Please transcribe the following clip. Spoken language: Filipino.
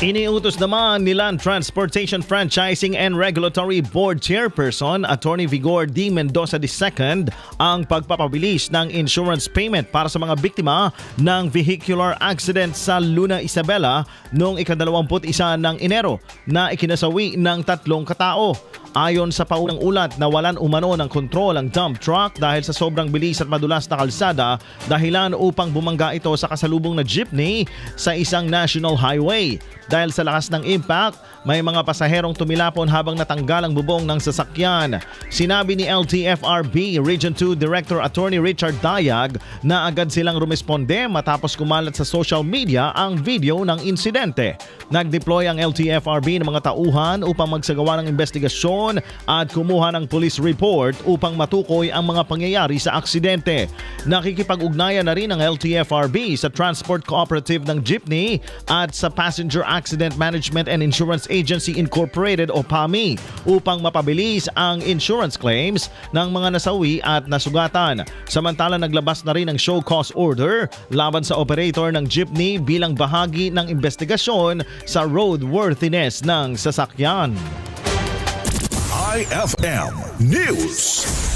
Iniutos naman ni Land Transportation Franchising and Regulatory Board Chairperson Attorney Vigor D. Mendoza II ang pagpapabilis ng insurance payment para sa mga biktima ng vehicular accident sa Luna Isabela noong ika-21 ng Enero na ikinasawi ng 3 katao. Ayon sa paunang ulat, nawalan umano ng kontrol ang dump truck dahil sa sobrang bilis at madulas na kalsada, dahilan upang bumangga ito sa kasalubong na jeepney sa isang national highway. Dahil sa lakas ng impact, may mga pasaherong tumilapon habang natanggal ang bubong ng sasakyan. Sinabi ni LTFRB Region 2 Director Attorney Richard Dayag na agad silang rumesponde matapos kumalat sa social media ang video ng insidente. Nag-deploy ang LTFRB ng mga tauhan upang magsagawa ng investigasyon at kumuha ng police report upang matukoy ang mga pangyayari sa aksidente. Nakikipag-ugnayan na rin ang LTFRB sa Transport Cooperative ng Jeepney at sa Passenger Accident Management and Insurance Agency Incorporated o PAMI upang mapabilis ang insurance claims ng mga nasawi at nasugatan. Samantala, naglabas na rin ng show cause order laban sa operator ng jeepney bilang bahagi ng investigasyon sa roadworthiness ng sasakyan. IFM News.